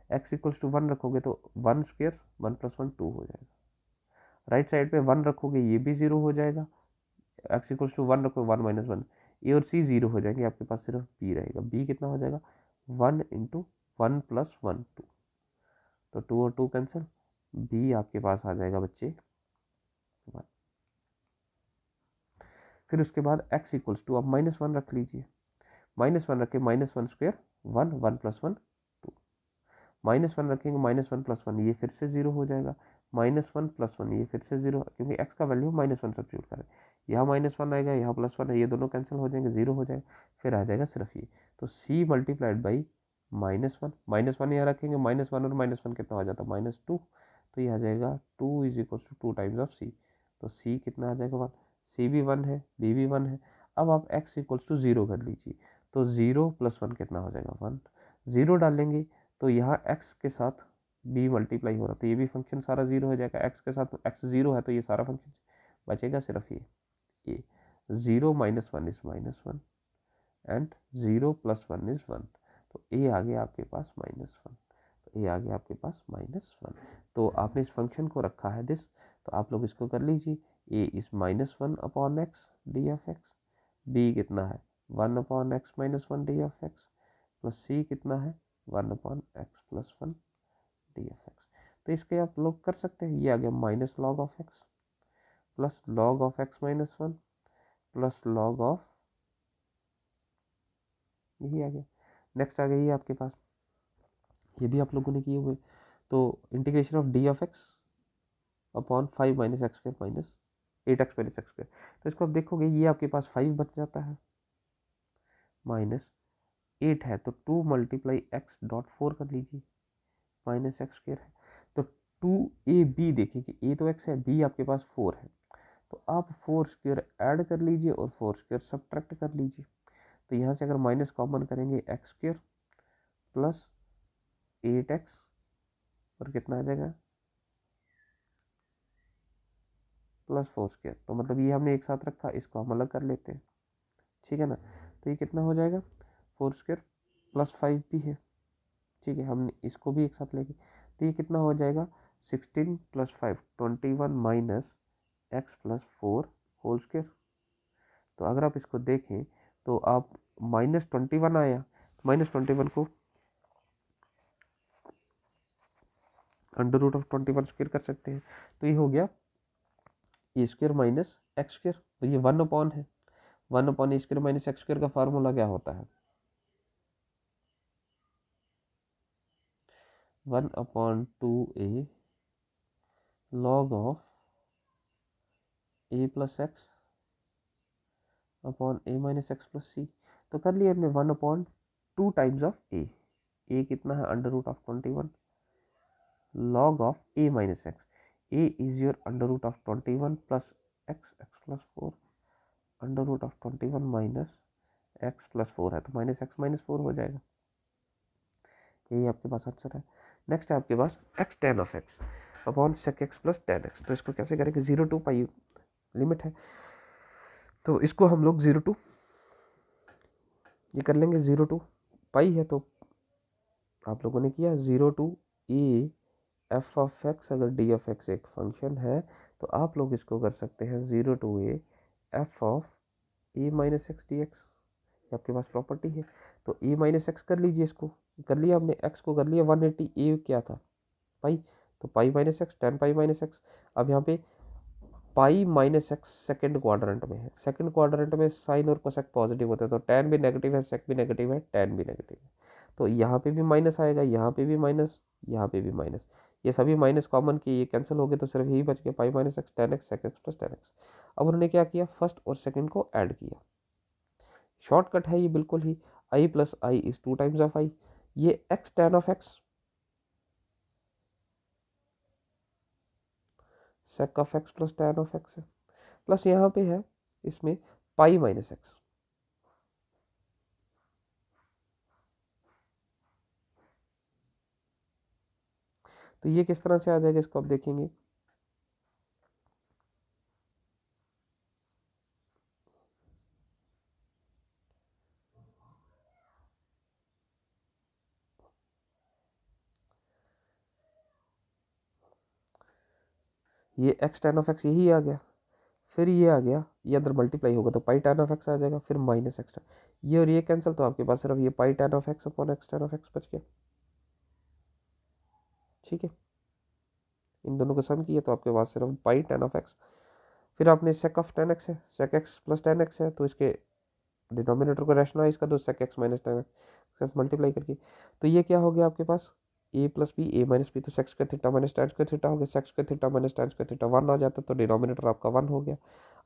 एक्स इक्वल्स टू वन रखोगे तो one square one plus one two हो जाएगा। राइट साइड पे वन रखोगे ये भी जीरो हो जाएगा। एक्स इक्वल्स टू वन रखोगे वन माइनस वन, ए और सी जीरो हो जाएंगे, आपके पास सिर्फ बी रहेगा। बी कितना हो जाएगा, one into one plus one two, तो टू और टू कैंसिल, बी आपके पास आ जाएगा बच्चे वन। फिर उसके बाद एक्स इक्वल्स टू आप माइनस वन रख लीजिए, माइनस वन रखे minus one square one, one plus one two, minus one रखेंगे माइनस वन प्लस वन, ये फिर से जीरो हो जाएगा, माइनस वन प्लस वन, ये फिर से जीरो, क्योंकि एक्स का वैल्यू माइनस वन सब्स्टिट्यूट करें। यहाँ माइनस वन आएगा, यहाँ प्लस वन है, ये दोनों कैंसिल हो जाएंगे, जीरो हो जाएगा। फिर आ जाएगा सिर्फ ये, तो c multiplied by minus one, minus one यहाँ रखेंगे, माइनस वन और माइनस वन कितना हो जाता है, माइनस टू। तो ये आ जाएगा two is equal to two times of c, तो सी कितना आ जाएगा वन, सी भी वन है, बी भी वन है। अब आप एक्स इक्वल्स टू जीरो कर लीजिए, तो जीरो प्लस वन कितना हो जाएगा वन, जीरो डालेंगे तो यहाँ x के साथ b मल्टीप्लाई हो रहा तो ये भी फंक्शन सारा जीरो हो जाएगा, x के साथ x जीरो है तो ये सारा फंक्शन बचेगा सिर्फ ये zero minus one is minus one and zero plus one is one, तो a आ गया आपके पास माइनस वन, तो a आ गया आपके पास माइनस वन। तो आपने इस फंक्शन को रखा है दिस, तो आप लोग इसको कर लीजिए, a is minus one upon x D of x, b कितना है one upon x minus one D of x, plus c कितना है one upon x plus one D F x. तो इसके आप लोग कर सकते हैं, ये आ गया minus log of x plus log of x minus one plus log of, यही आ गया। नेक्स्ट आ गया ये आपके पास, ये भी आप लोगों ने किए हुए, तो integration of d of x upon five minus x square minus eight x minus x square. तो इसको आप देखोगे ये आपके पास फाइव बच जाता है, माइनस एट है तो to multiply x dot four कर लीजिए, माइनस एक्स स्क्वायर है तो टू ए बी, देखिए ए तो एक्स है, बी आपके पास फोर है, तो आप फोर स्क्वायर ऐड कर लीजिए और फोर स्क्वायर सब्ट्रैक्ट कर लीजिए। तो यहाँ से अगर माइनस कॉमन करेंगे x square plus eight x और कितना आ जाएगा प्लस फोर स्क्वायर, तो मतलब ये हमने एक साथ रखा, इसको हम अलग कर लेते हैं, ठीक है ना। तो ये कितना हो जाएगा, फोर स्क्वायर प्लस फाइव भी है, ठीक है, हमने इसको भी एक साथ लेंगे, तो ये कितना हो जाएगा sixteen plus five twenty one minus x plus four whole square. तो अगर आप इसको देखें तो आप माइनस ट्वेंटी वन आया, माइनस ट्वेंटी वन को under root of twenty one square कर सकते हैं, तो ये हो गया a square minus x square, तो ये वन अपॉन है, one upon a square minus x square का फार्मूला क्या होता है, one upon two a log of a plus x upon a minus x plus c. तो कर लिया हमने one upon two times of a कितना है under root of twenty one log of a minus x, a is your under root of 21 plus x plus 4 under root of 21 minus x plus four है, तो minus x minus four हो जाएगा, यही आपके पास answer है। Next है आपके पास x tan of x upon sec x plus tan x. तो इसको कैसे करेंगे, जीरो टू पाई लिमिट है, तो इसको हम लोग जीरो टू ये कर लेंगे, जीरो टू पाई है तो आप लोगों ने किया zero to a f of x, अगर डी ऑफ एक्स एक फंक्शन है तो आप लोग इसको कर सकते हैं zero to a f of a minus x d x, ये आपके पास प्रॉपर्टी है। तो a माइनस एक्स कर लीजिए, इसको कर लिया हमने, x को कर लिया 180, a क्या था पाई, तो पाई माइनस एक्स, टेन पाई माइनस एक्स। अब यहाँ पे पाई माइनस एक्स सेकेंड क्वाड्रेंट में है, सेकेंड क्वाड्रेंट में साइन और कोसेक पॉजिटिव होते हैं, तो टेन भी नेगेटिव है, सेक भी नेगेटिव है, टेन भी नेगेटिव है, तो यहाँ पे भी माइनस आएगा, यहाँ पे भी माइनस, यहाँ पे भी माइनस, ये सभी माइनस कॉमन किए, ये कैंसिल हो गए, तो सिर्फ यही बच गया pi minus x tan x sec x plus tan x. अब उन्होंने क्या किया, फर्स्ट और सेकेंड को ऐड किया, शॉर्टकट है ये बिल्कुल ही, I plus I is two times of I, ये x tan of x sec of x plus tan of x है, प्लस यहाँ पे है इसमें पाई माइनस एक्स, तो ये किस तरह से आ जाएगा, इसको आप देखेंगे, ये एक्स टेन ऑफ एक्स यही आ गया, फिर ये आ गया, ये अंदर मल्टीप्लाई होगा तो पाई टेन ऑफ एक्स आ जाएगा, फिर माइनस एक्स, ये और ये कैंसिल, तो आपके पास सिर्फ ये pi tan of x upon x tan of x बच गया। ठीक है, इन दोनों को सम किया तो आपके पास सिर्फ पाई टेन ऑफ एक्स, फिर आपने सेक ऑफ टेन एक्स है, sec x plus tan x है, तो इसके डिनोमिनेटर को रैशनलाइज कर दो, sec x minus tan x multiply करके, तो ये क्या हो गया आपके पास a plus b a minus b, तो सेक्स का थीटा माइनस टेन का थीटा हो गया, सेक्स का थीटा माइनस टेन का थीटा वन आ जाता, तो डिनोमिनेटर आपका वन हो गया।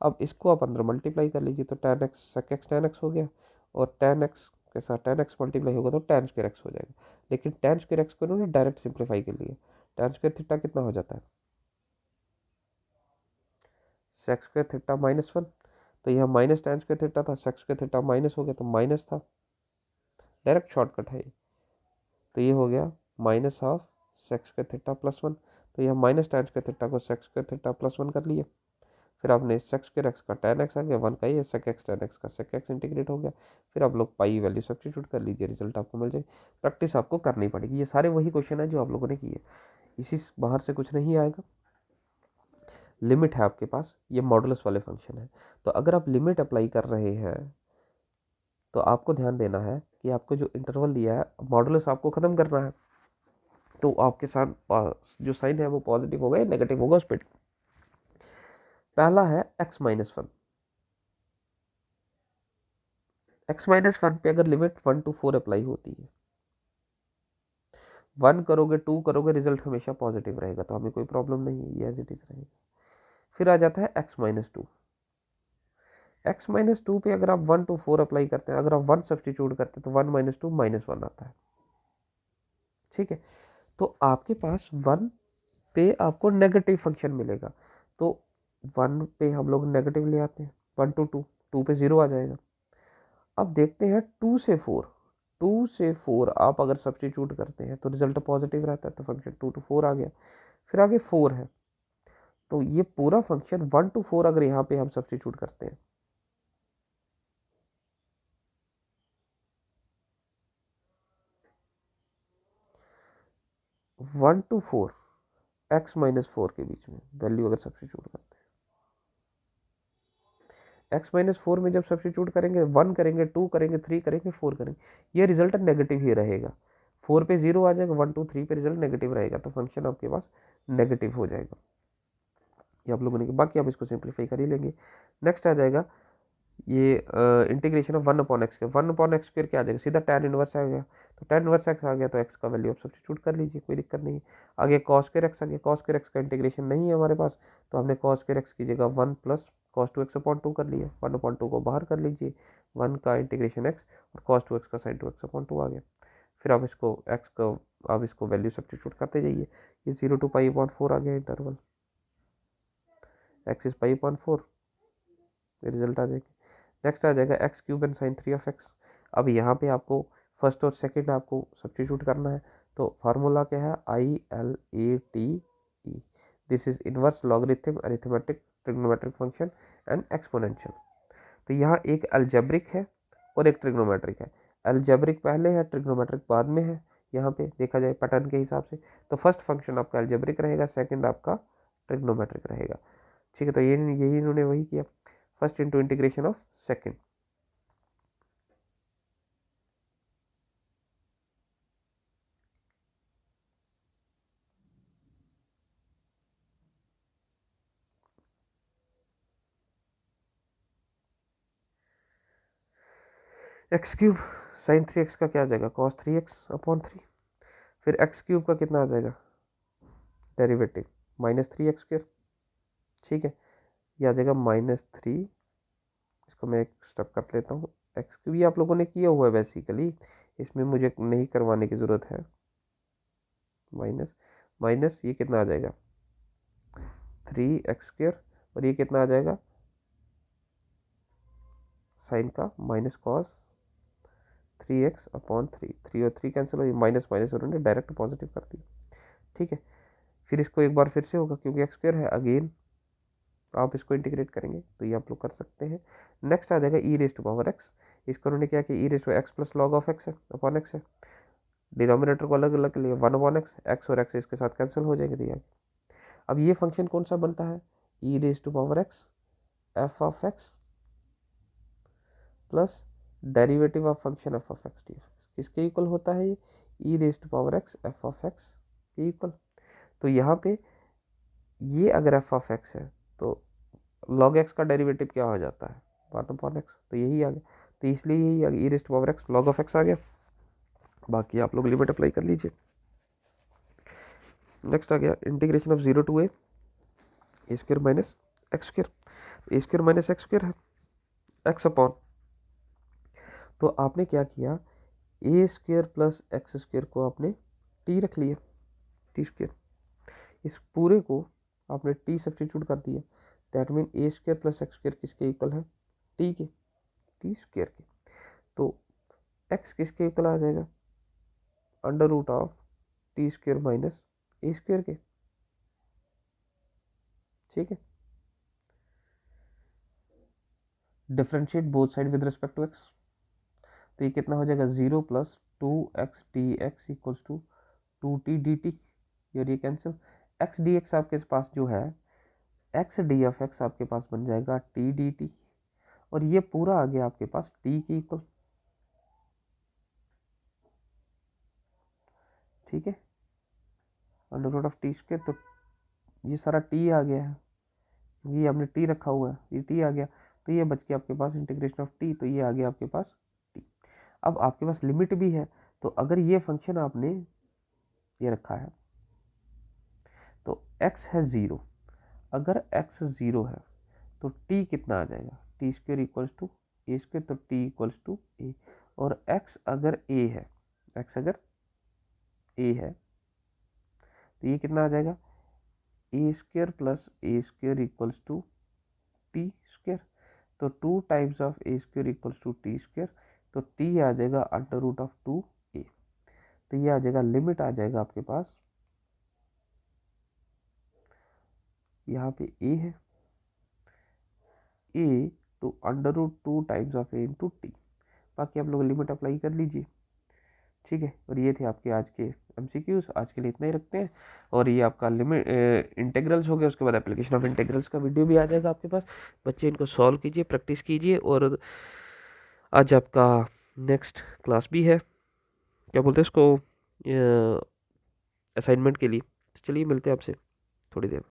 अब इसको आप अंदर मल्टीप्लाई कर लीजिए, तो tan x sec x tan x हो गया, और टेन एक्स के साथ टेन एक्स मल्टीप्लाई होगा तो टेन स्क्वायर एक्स हो जाएगा, लेकिन टेन स्क्वायर एक्स को इन्होंने डायरेक्ट सिंप्लीफाई कर लिया, टेन स्क्वायर थीटा कितना हो जाता है, sex square theta minus one, तो यहाँ माइनस टेन स्क्वायर थीटा था, सेक्स स्क्वायर थीटा माइनस हो गया तो माइनस था, डायरेक्ट शॉर्टकट है, तो ये हो गया minus half sex square theta plus one, तो यह माइनस टेन स्क्वायर थीटा को sex square theta plus one कर लिया, फिर आपने सेक्स स्क्वायर एक्स का टेन एक्स आ गया, वन का ये सेक एक्स टेन एक्स का सेक एक्स इंटीग्रेट हो गया, फिर आप लोग पाई वैल्यू सब्स्टिट्यूट कर लीजिए, रिजल्ट आपको मिल जाएगी। प्रैक्टिस आपको करनी पड़ेगी, ये सारे वही क्वेश्चन है जो आप लोगों ने किए, इसी बाहर से कुछ नहीं आएगा। लिमिट है आपके पास, ये मॉडुलस वाले फंक्शन है, तो अगर आप लिमिट अप्लाई कर रहे हैं तो आपको ध्यान देना है कि आपको जो इंटरवल दिया है मॉडुलस आपको खत्म करना है, तो आपके साथ जो साइन है वो पॉजिटिव होगा या नेगेटिव होगा उस पर। पहला है x minus one, x minus one पे अगर limit one two four apply होती है, वन करोगे टू करोगे रिजल्ट हमेशा पॉजिटिव रहेगा, तो हमें कोई प्रॉब्लम नहीं है, ये एज इट इज रहेगा। फिर आ जाता है x minus two, x minus two पे अगर आप वन टू फोर अप्लाई करते हैं, अगर आप वन सब्सटीट्यूट करते हैं तो one minus two minus one आता है। ठीक है, तो आपके पास वन पे आपको नेगेटिव फंक्शन मिलेगा, तो वन पे हम लोग नेगेटिव ले आते हैं, वन टू टू, टू पे जीरो आ जाएगा। अब देखते हैं टू से फोर, टू से फोर आप अगर सब्सटीट्यूट करते हैं तो रिजल्ट पॉजिटिव रहता है, तो फंक्शन टू टू फोर आ गया। फिर आगे फोर है, तो ये पूरा फंक्शन वन टू फोर अगर यहाँ पे हम सब्सटीट्यूट करते हैं, one two four x minus four के बीच में वैल्यू अगर सब्सटीट्यूट करते हैं, एक्स माइनस फोर में जब सब्सटीट्यूट करेंगे, वन करेंगे, टू करेंगे, थ्री करेंगे, फोर करेंगे, ये रिजल्ट नेगेटिव ही रहेगा, फोर पे जीरो आ जाएगा, वन टू थ्री पे रिजल्ट नेगेटिव रहेगा, तो फंक्शन आपके पास नेगेटिव हो जाएगा। ये आप लोगों ने, बाकी आप इसको सिंप्लीफाई कर ही लेंगे। नेक्स्ट आ जाएगा ये integration of one upon x के, वन अपॉन एक्स स्क्वायर क्या आ जाएगा, सीधा tan इनवर्स आ गया, तो tan इनवर्स एक्स आ गया तो एक्स का वैल्यू आप सब्सटीट्यूट कर लीजिए, कोई दिक्कत नहीं। आगे कॉस स्क्वायर एक्स आ गया, कॉस स्क्वायर एक्स का इंटीग्रेशन नहीं है हमारे पास, तो हमने कॉस स्क्वायर एक्स की जगह one plus cos two x upon to कर लिया, वन अपॉन टू को बाहर कर लीजिए, वन का इंटीग्रेशन एक्स और कॉस टू एक्स का sine two x upon two आ गया। फिर आप इसको एक्स का, आप इसको वैल्यू सब्सटीट्यूट करते जाइए, ये zero to pi upon four आ गया interval, x is pi upon four, result आ जाएगी। नेक्स्ट आ जाएगा x cube and sine three of x. अब यहाँ पे आपको फर्स्ट और सेकंड आपको सब्सटीट्यूट करना है, तो फार्मूला क्या है, ILATE, this is inverse logarithm arithmetic trigonometric function and exponential. तो यहाँ एक अलजेब्रिक है और एक ट्रिग्नोमेट्रिक है, अलजेब्रिक पहले है, ट्रिग्नोमेट्रिक बाद में है, यहाँ पे देखा जाए पैटर्न के हिसाब से, तो फर्स्ट फंक्शन आपका अलजेब्रिक रहेगा, सेकंड आपका ट्रिग्नोमेट्रिक रहेगा। ठीक है, तो यही इन्होंने वही किया, first into integration of second, x cube sign 3x का क्या आ जाएगा कॉस 3x/3। फिर एक्स क्यूब का कितना आ जाएगा डेरिवेटिव -3x²। ठीक है, ये आ जाएगा -3। इसको मैं एक स्टेप कर लेता हूँ। एक्स क्यूब ये आप लोगों ने किया हुआ है बेसिकली, इसमें मुझे नहीं करवाने की ज़रूरत है। माइनस माइनस ये कितना आ जाएगा 3x², और ये कितना आ जाएगा साइन का माइनस कॉस 3x/3। 3 और 3 कैंसिल हो, ये माइनस माइनस उन्होंने डायरेक्ट पॉजिटिव कर दिया। ठीक है, फिर इसको एक बार फिर से होगा क्योंकि x² है, अगेन आप इसको इंटीग्रेट करेंगे तो ये आप लोग कर सकते हैं। नेक्स्ट आ जाएगा e⁻x। इसको उन्होंने क्या किया e⁻x plus log of x है अपॉन x है। डिनोमिनेटर को अलग अलग लिए 1/x, x और x इसके साथ कैंसिल हो जाएंगे दिया। अब ये फंक्शन कौन सा बनता है e⁻x f(x) plus derivative of function f(x) किसके इक्वल होता है ये e⁻x f(x) के इक्वल। तो यहाँ पे ये अगर f(x) है तो log x का डेरिवेटिव क्या हो जाता है 1/x, तो यही आ गया। तो इसलिए यही आ गया e⁻x log ऑफ x आ गया। बाकी आप लोग लिमिट अप्लाई कर लीजिए। नेक्स्ट आ गया integration of 0 to a square minus x square. A square minus x square है एक्स अपॉन, तो आपने क्या किया ए स्क्वायर प्लस एक्स स्क्वायर को आपने टी रख लिया टी स्क्वायर, इस पूरे को आपने टी सब्स्टिट्यूट कर दिया। That mean a square plus x square किसके इक्वल है टी के, टी स्क्वायर के। तो एक्स किसके इक्वल आ जाएगा √ऑफ t square minus a square के। ठीक है, differentiate both side with respect to x, तो ये कितना हो जाएगा 0 + 2x dx equals to 2t dt, और ये कैंसिल। x dx आपके पास जो है x d ऑफ x आपके पास बन जाएगा t dt, और ये पूरा आ गया आपके पास t के इक्वल। ठीक है, √t², तो ये सारा t आ गया है, ये हमने t रखा हुआ है, ये t आ गया, तो ये बच गया आपके पास इंटीग्रेशन ऑफ t, तो ये आ गया आपके पास t। अब आपके पास लिमिट भी है, तो अगर ये फंक्शन आपने ये रखा है तो x है 0, अगर x 0 है तो t कितना आ जाएगा t² इक्वल्स टू a², तो t इक्वल्स टू a, और x अगर a है, x अगर a है तो ये कितना आ जाएगा a² plus a² equals to t², तो 2 times of a² equals to t², तो t आ जाएगा √2a। तो ये आ जाएगा लिमिट आ जाएगा आपके पास, यहाँ पे a है a to √2 times of a into t. बाकी आप लोग लिमिट अप्लाई कर लीजिए। ठीक है, और ये थे आपके आज के एमसीक्यूज। आज के लिए इतना ही रखते हैं, और ये आपका लिमिट इंटीग्रल्स हो गया, उसके बाद एप्लीकेशन ऑफ इंटीग्रल्स का वीडियो भी आ जाएगा आपके पास। बच्चे इनको सॉल्व कीजिए, प्रैक्टिस कीजिए, और आज आपका नेक्स्ट क्लास भी है, क्या बोलते हैं इसको, असाइनमेंट के लिए। तो चलिए मिलते हैं आपसे थोड़ी देर में।